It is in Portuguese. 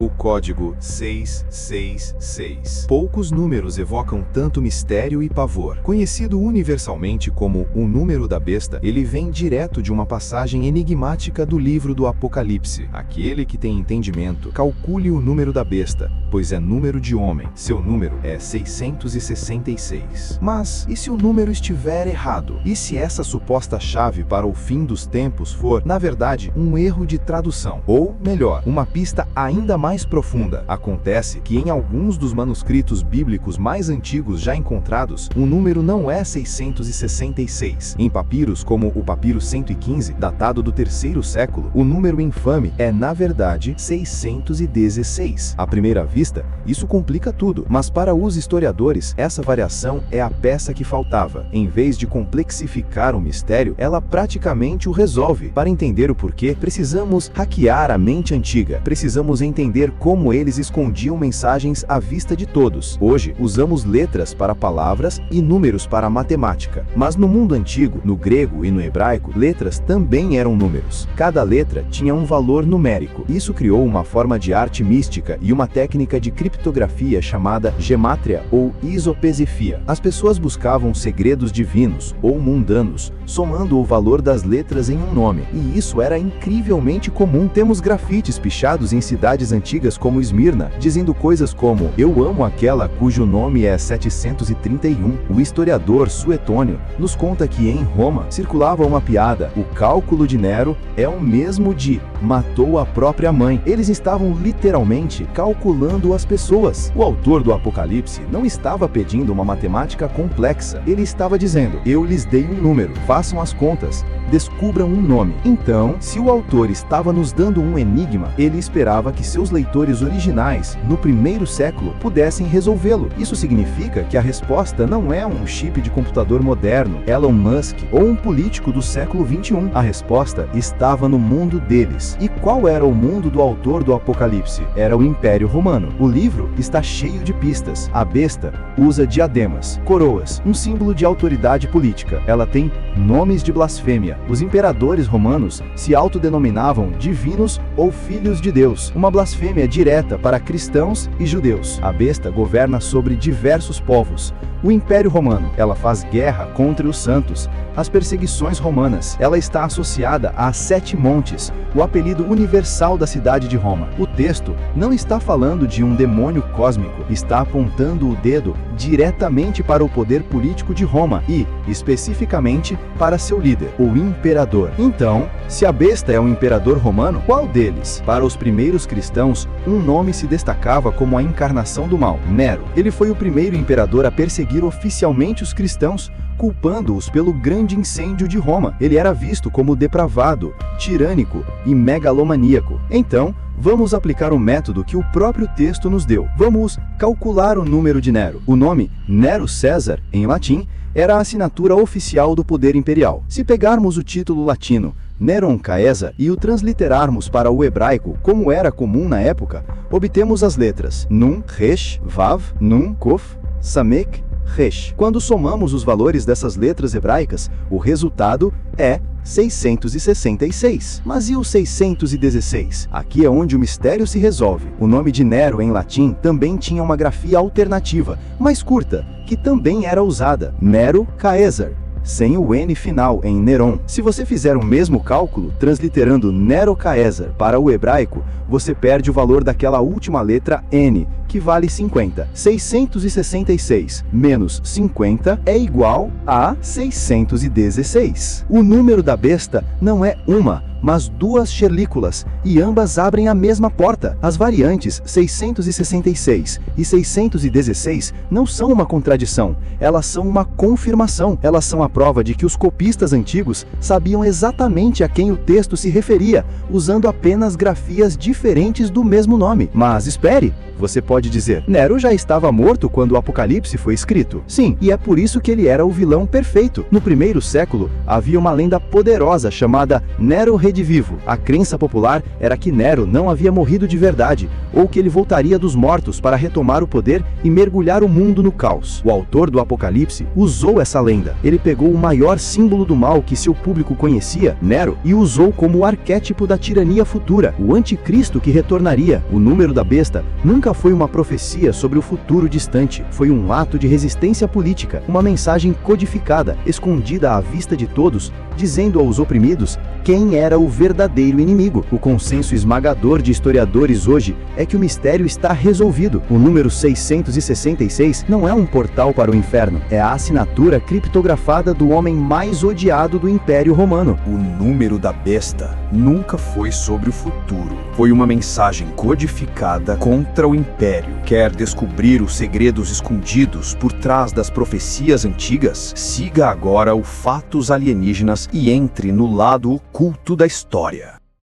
O código 666. Poucos números evocam tanto mistério e pavor. Conhecido universalmente como o número da besta, ele vem direto de uma passagem enigmática do livro do Apocalipse. Aquele que tem entendimento, calcule o número da besta, pois é número de homem. Seu número é 666. Mas, e se o número estiver errado? E se essa suposta chave para o fim dos tempos for, na verdade, um erro de tradução? Ou, melhor, uma pista ainda mais profunda? Acontece que em alguns dos manuscritos bíblicos mais antigos já encontrados, o número não é 666. Em papiros como o papiro 115, datado do 3º século, o número infame é, na verdade, 616. À primeira vista, isso complica tudo, mas para os historiadores, essa variação é a peça que faltava. Em vez de complexificar o mistério, ela praticamente o resolve. Para entender o porquê, precisamos hackear a mente antiga. Precisamos entender como eles escondiam mensagens à vista de todos. Hoje, usamos letras para palavras e números para matemática. Mas no mundo antigo, no grego e no hebraico, letras também eram números. Cada letra tinha um valor numérico. Isso criou uma forma de arte mística e uma técnica de criptografia chamada gemátria ou isopesifia. As pessoas buscavam segredos divinos ou mundanos, somando o valor das letras em um nome. E isso era incrivelmente comum. Temos grafites pichados em cidades antigas como Esmirna, dizendo coisas como: "Eu amo aquela cujo nome é 731. O historiador Suetônio nos conta que em Roma circulava uma piada: o cálculo de Nero é o mesmo de matou a própria mãe. Eles estavam literalmente calculando as pessoas. O autor do Apocalipse não estava pedindo uma matemática complexa. Ele estava dizendo: eu lhes dei um número, façam as contas, descubram um nome. Então, se o autor estava nos dando um enigma, ele esperava que seus leitores originais, no 1º século, pudessem resolvê-lo. Isso significa que a resposta não é um chip de computador moderno, Elon Musk, ou um político do século 21. A resposta estava no mundo deles. E qual era o mundo do autor do Apocalipse? Era o Império Romano. O livro está cheio de pistas. A besta usa diademas, coroas, um símbolo de autoridade política. Ela tem nomes de blasfêmia. Os imperadores romanos se autodenominavam divinos ou filhos de Deus, uma blasfêmia direta para cristãos e judeus. A besta governa sobre diversos povos. O Império Romano, ela faz guerra contra os santos. As perseguições romanas, ela está associada a 7 montes, o apelido universal da cidade de Roma. O texto não está falando de um demônio cósmico, está apontando o dedo diretamente para o poder político de Roma e, especificamente, para seu líder, o imperador. Então, se a besta é um imperador romano, qual deles? Para os primeiros cristãos, um nome se destacava como a encarnação do mal: Nero. Ele foi o primeiro imperador a perseguir oficialmente os cristãos, culpando-os pelo grande incêndio de Roma. Ele era visto como depravado, tirânico e megalomaníaco. Então, vamos aplicar o método que o próprio texto nos deu. Vamos calcular o número de Nero. O nome Nero César, em latim, era a assinatura oficial do poder imperial. Se pegarmos o título latino Neron Caesar e o transliterarmos para o hebraico, como era comum na época, obtemos as letras Nun, Resh, Vav, Nun, Kof, Samek, Resh. Quando somamos os valores dessas letras hebraicas, o resultado é 666. Mas e o 616? Aqui é onde o mistério se resolve. O nome de Nero em latim também tinha uma grafia alternativa, mais curta, que também era usada: Nero Caesar, sem o N final em Neron. Se você fizer o mesmo cálculo, transliterando Nero Caesar para o hebraico, você perde o valor daquela última letra N, que vale 50. 666 menos 50 é igual a 616. O número da besta não é uma, mas 2 xerlículas, e ambas abrem a mesma porta. As variantes 666 e 616 não são uma contradição, elas são uma confirmação. Elas são a prova de que os copistas antigos sabiam exatamente a quem o texto se referia, usando apenas grafias diferentes do mesmo nome. Mas espere! Você pode dizer: Nero já estava morto quando o Apocalipse foi escrito. Sim, e é por isso que ele era o vilão perfeito. No 1º século, havia uma lenda poderosa chamada Nero redivivo. A crença popular era que Nero não havia morrido de verdade, ou que ele voltaria dos mortos para retomar o poder e mergulhar o mundo no caos. O autor do Apocalipse usou essa lenda. Ele pegou o maior símbolo do mal que seu público conhecia, Nero, e usou como o arquétipo da tirania futura, o anticristo que retornaria. O número da besta nunca foi uma profecia sobre o futuro distante. Foi um ato de resistência política, uma mensagem codificada, escondida à vista de todos, dizendo aos oprimidos quem era o verdadeiro inimigo. O consenso esmagador de historiadores hoje é que o mistério está resolvido. O número 666 não é um portal para o inferno, é a assinatura criptografada do homem mais odiado do Império Romano. O número da besta nunca foi sobre o futuro. Foi uma mensagem codificada contra o Império. Quer descobrir os segredos escondidos por trás das profecias antigas? Siga agora o Fatos Alienígenas e entre no lado oculto da história.